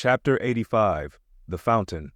Chapter 85, The Fountain.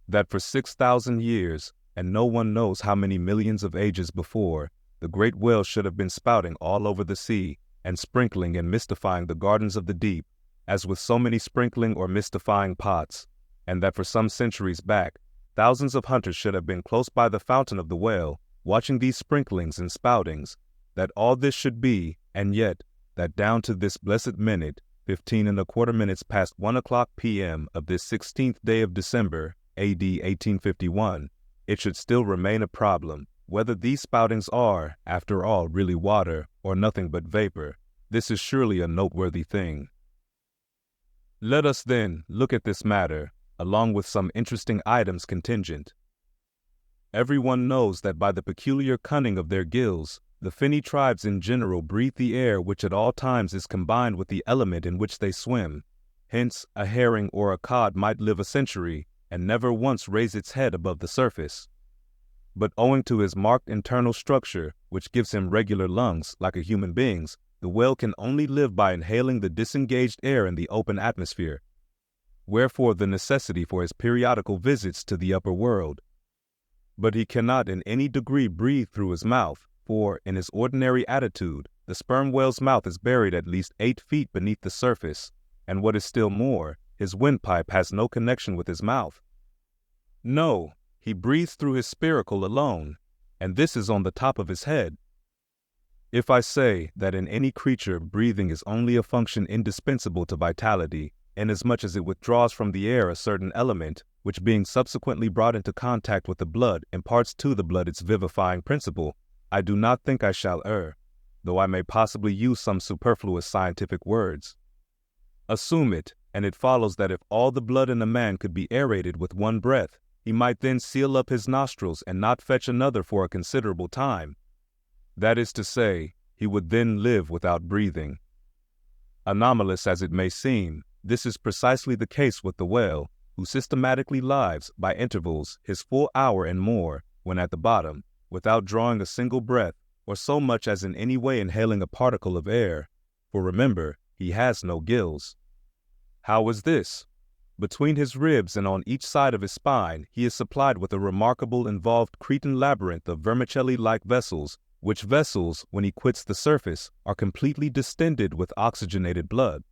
That for 6,000 years, and no one knows how many millions of ages before, the great whale should have been spouting all over the sea, and sprinkling and mystifying the gardens of the deep, as with so many sprinkling or mystifying pots, and that for some centuries back, thousands of hunters should have been close by the fountain of the whale, watching these sprinklings and spoutings, that all this should be, and yet, that down to this blessed minute, 15 1/4 minutes past 1 o'clock p.m. of this 16th day of December, A.D. 1851, it should still remain a problem, whether these spoutings are, after all, really water, or nothing but vapor. This is surely a noteworthy thing. Let us, then, look at this matter, along with some interesting items contingent. Everyone knows that by the peculiar cunning of their gills, the finny tribes in general breathe the air which at all times is combined with the element in which they swim. Hence, a herring or a cod might live a century, and never once raise its head above the surface. But owing to his marked internal structure, which gives him regular lungs, like a human being's, the whale can only live by inhaling the disengaged air in the open atmosphere. Wherefore the necessity for his periodical visits to the upper world. But he cannot in any degree breathe through his mouth, for, in his ordinary attitude, the sperm whale's mouth is buried at least 8 feet beneath the surface, and what is still more, his windpipe has no connection with his mouth. No, he breathes through his spiracle alone, and this is on the top of his head. If I say that in any creature breathing is only a function indispensable to vitality, inasmuch as it withdraws from the air a certain element, which being subsequently brought into contact with the blood imparts to the blood its vivifying principle, I do not think I shall err, though I may possibly use some superfluous scientific words. Assume it, and it follows that if all the blood in a man could be aerated with one breath, he might then seal up his nostrils and not fetch another for a considerable time. That is to say, he would then live without breathing. Anomalous as it may seem, this is precisely the case with the whale, who systematically lives, by intervals, his full hour and more, when at the bottom, without drawing a single breath, or so much as in any way inhaling a particle of air, for remember, he has no gills. How is this? Between his ribs and on each side of his spine, he is supplied with a remarkable involved Cretan labyrinth of vermicelli-like vessels, which vessels, when he quits the surface, are completely distended with oxygenated blood,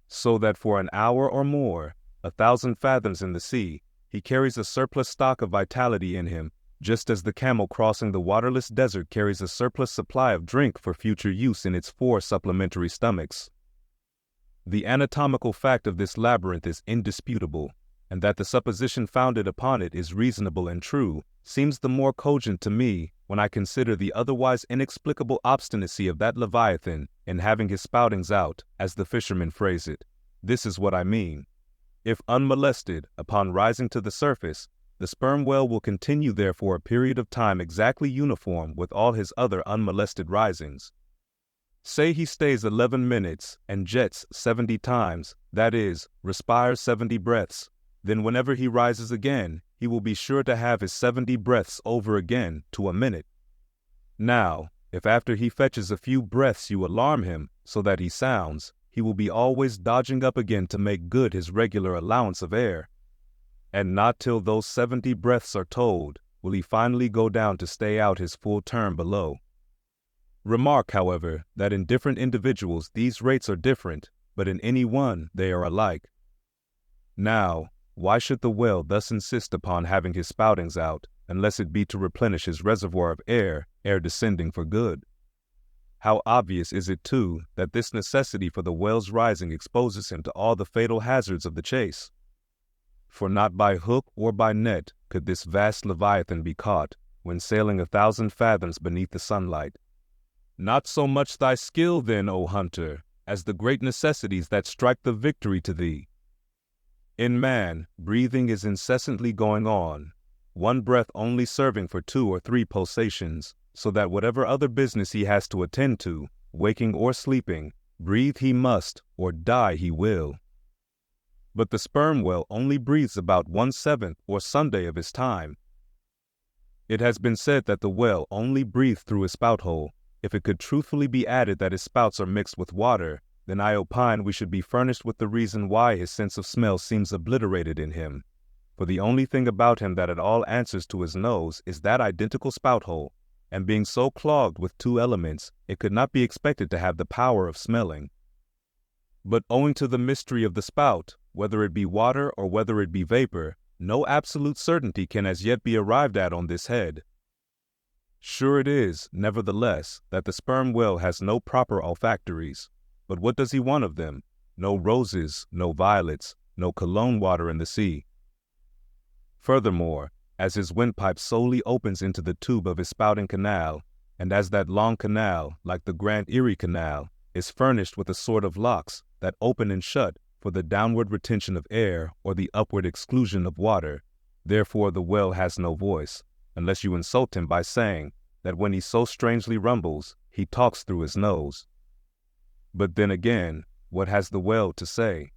so that for an hour or more, 1,000 fathoms in the sea, he carries a surplus stock of vitality in him, just as the camel crossing the waterless desert carries a surplus supply of drink for future use in its 4 supplementary stomachs. The anatomical fact of this labyrinth is indisputable, and that the supposition founded upon it is reasonable and true, seems the more cogent to me when I consider the otherwise inexplicable obstinacy of that Leviathan in having his spoutings out, as the fishermen phrase it. This is what I mean. If unmolested, upon rising to the surface, the sperm whale will continue there for a period of time exactly uniform with all his other unmolested risings. Say he stays 11 minutes and jets 70 times, that is, respires 70 breaths, then whenever he rises again, he will be sure to have his 70 breaths over again to a minute. Now, if after he fetches a few breaths you alarm him so that he sounds, he will be always dodging up again to make good his regular allowance of air. And not till those 70 breaths are told will he finally go down to stay out his full term below. Remark, however, that in different individuals these rates are different, but in any one they are alike. Now, why should the whale thus insist upon having his spoutings out, unless it be to replenish his reservoir of air descending for good? How obvious is it, too, that this necessity for the whale's rising exposes him to all the fatal hazards of the chase? For not by hook or by net could this vast Leviathan be caught, when sailing 1,000 fathoms beneath the sunlight. Not so much thy skill, then, O hunter, as the great necessities that strike the victory to thee. In man, breathing is incessantly going on, one breath only serving for 2 or 3 pulsations, so that whatever other business he has to attend to, waking or sleeping, breathe he must, or die he will. But the sperm whale only breathes about 1/7 or Sunday of his time. It has been said that the whale only breathes through his spout hole. If it could truthfully be added that his spouts are mixed with water, then I opine we should be furnished with the reason why his sense of smell seems obliterated in him. For the only thing about him that at all answers to his nose is that identical spout hole, and being so clogged with two elements, it could not be expected to have the power of smelling. But owing to the mystery of the spout, whether it be water or whether it be vapor, no absolute certainty can as yet be arrived at on this head. Sure it is, nevertheless, that the sperm whale has no proper olfactories. But what does he want of them? No roses, no violets, no cologne water in the sea. Furthermore, as his windpipe solely opens into the tube of his spouting canal, and as that long canal, like the Grand Erie Canal, is furnished with a sort of locks that open and shut for the downward retention of air or the upward exclusion of water, therefore the whale has no voice, unless you insult him by saying that when he so strangely rumbles, he talks through his nose. But then again, what has the whale to say?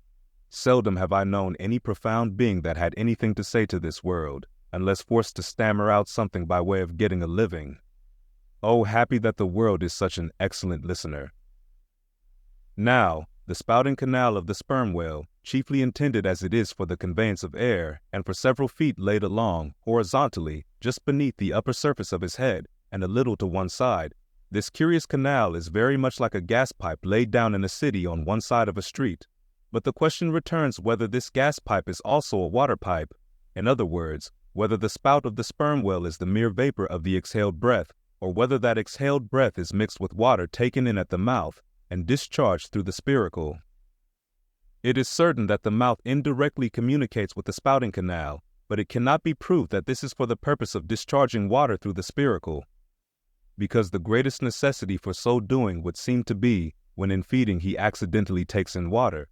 Seldom have I known any profound being that had anything to say to this world, unless forced to stammer out something by way of getting a living. Oh, happy that the world is such an excellent listener. Now, the spouting canal of the sperm whale, chiefly intended as it is for the conveyance of air, and for several feet laid along, horizontally, just beneath the upper surface of his head, and a little to one side, this curious canal is very much like a gas pipe laid down in a city on one side of a street. But the question returns whether this gas pipe is also a water pipe. In other words, whether the spout of the sperm whale is the mere vapor of the exhaled breath, or whether that exhaled breath is mixed with water taken in at the mouth and discharged through the spiracle. It is certain that the mouth indirectly communicates with the spouting canal, but it cannot be proved that this is for the purpose of discharging water through the spiracle, because the greatest necessity for so doing would seem to be when in feeding he accidentally takes in water.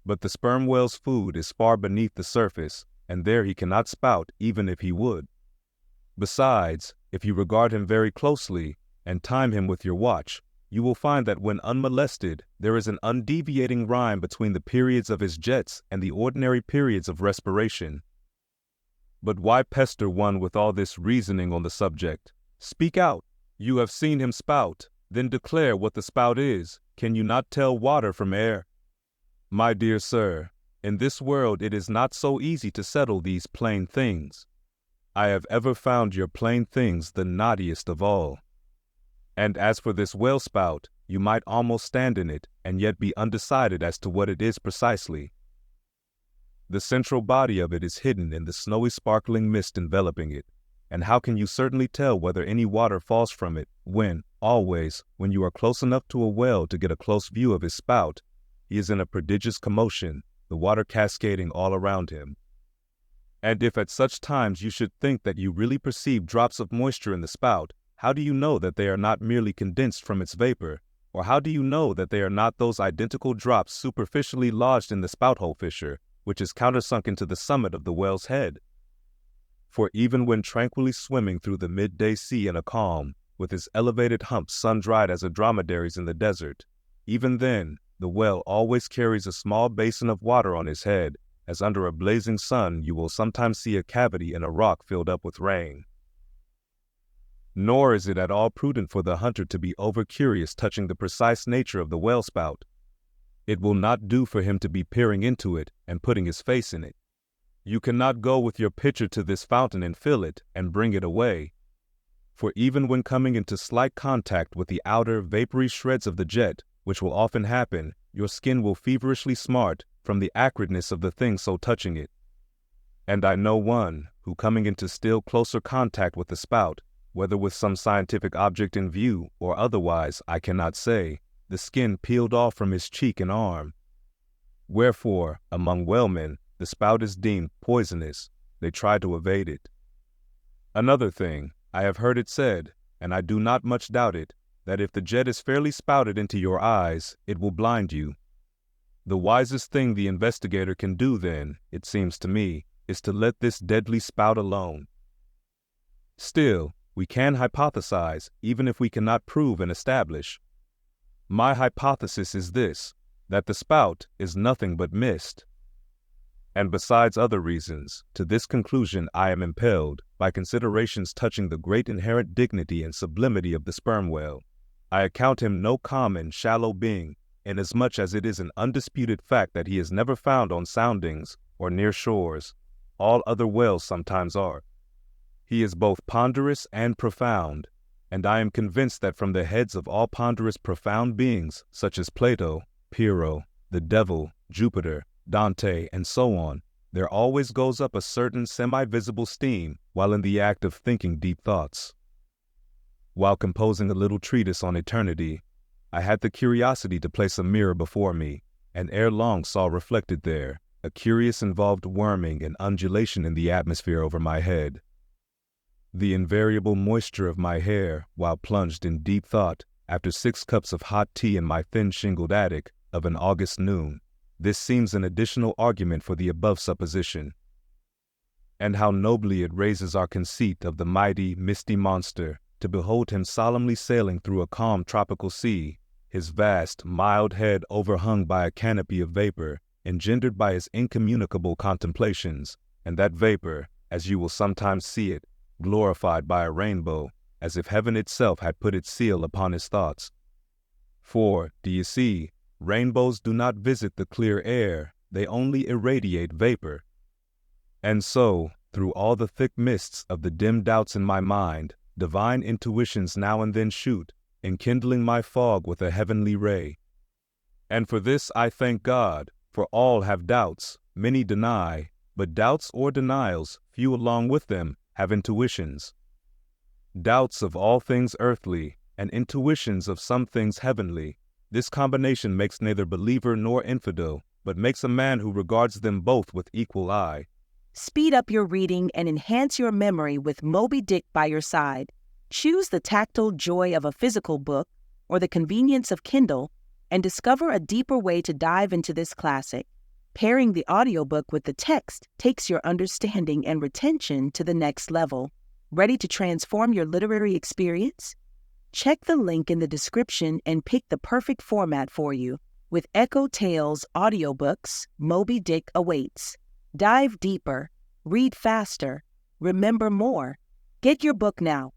But the sperm whale's food is far beneath the surface, and there he cannot spout even if he would. Besides, if you regard him very closely and time him with your watch, you will find that when unmolested, there is an undeviating rhyme between the periods of his jets and the ordinary periods of respiration. But why pester one with all this reasoning on the subject? Speak out. You have seen him spout, then declare what the spout is. Can you not tell water from air? My dear sir, in this world it is not so easy to settle these plain things. I have ever found your plain things the knottiest of all. And as for this whale spout, you might almost stand in it and yet be undecided as to what it is precisely. The central body of it is hidden in the snowy sparkling mist enveloping it. And how can you certainly tell whether any water falls from it when, always, when you are close enough to a whale to get a close view of his spout, he is in a prodigious commotion, the water cascading all around him? And if at such times you should think that you really perceive drops of moisture in the spout, how do you know that they are not merely condensed from its vapor? Or how do you know that they are not those identical drops superficially lodged in the spout hole fissure, which is countersunk into the summit of the whale's head? For even when tranquilly swimming through the midday sea in a calm, with his elevated hump sun-dried as a dromedary's in the desert, even then, the whale always carries a small basin of water on his head, as under a blazing sun you will sometimes see a cavity in a rock filled up with rain. Nor is it at all prudent for the hunter to be over-curious touching the precise nature of the whale spout. It will not do for him to be peering into it and putting his face in it. You cannot go with your pitcher to this fountain and fill it and bring it away. For even when coming into slight contact with the outer, vapory shreds of the jet, which will often happen, your skin will feverishly smart from the acridness of the thing so touching it. And I know one who, coming into still closer contact with the spout, whether with some scientific object in view or otherwise, I cannot say, the skin peeled off from his cheek and arm. Wherefore, among whalemen, the spout is deemed poisonous. They try to evade it. Another thing, I have heard it said, and I do not much doubt it, that if the jet is fairly spouted into your eyes, it will blind you. The wisest thing the investigator can do then, it seems to me, is to let this deadly spout alone. Still, we can hypothesize, even if we cannot prove and establish. My hypothesis is this, that the spout is nothing but mist. And besides other reasons, to this conclusion I am impelled by considerations touching the great inherent dignity and sublimity of the sperm whale. I account him no common, shallow being, inasmuch as it is an undisputed fact that he is never found on soundings or near shores. All other whales sometimes are. He is both ponderous and profound, and I am convinced that from the heads of all ponderous profound beings, such as Plato, Pyrrho, the devil, Jupiter, Dante, and so on, there always goes up a certain semi-visible steam while in the act of thinking deep thoughts. While composing a little treatise on eternity, I had the curiosity to place a mirror before me, and ere long saw reflected there a curious involved worming and undulation in the atmosphere over my head. The invariable moisture of my hair, while plunged in deep thought after 6 cups of hot tea in my thin shingled attic of an August noon, this seems an additional argument for the above supposition. And how nobly it raises our conceit of the mighty, misty monster, to behold him solemnly sailing through a calm tropical sea, his vast, mild head overhung by a canopy of vapor, engendered by his incommunicable contemplations, and that vapor, as you will sometimes see it, glorified by a rainbow, as if heaven itself had put its seal upon his thoughts. For, do you see, rainbows do not visit the clear air, they only irradiate vapor. And so, through all the thick mists of the dim doubts in my mind, divine intuitions now and then shoot, enkindling my fog with a heavenly ray. And for this I thank God, for all have doubts, many deny, but doubts or denials, few along with them, have intuitions. Doubts of all things earthly, and intuitions of some things heavenly. This combination makes neither believer nor infidel, but makes a man who regards them both with equal eye. Speed up your reading and enhance your memory with Moby Dick by your side. Choose the tactile joy of a physical book or the convenience of Kindle, and discover a deeper way to dive into this classic. Pairing the audiobook with the text takes your understanding and retention to the next level. Ready to transform your literary experience? Check the link in the description and pick the perfect format for you. With EchoTales Audiobooks, Moby Dick awaits. Dive deeper, read faster, remember more. Get your book now.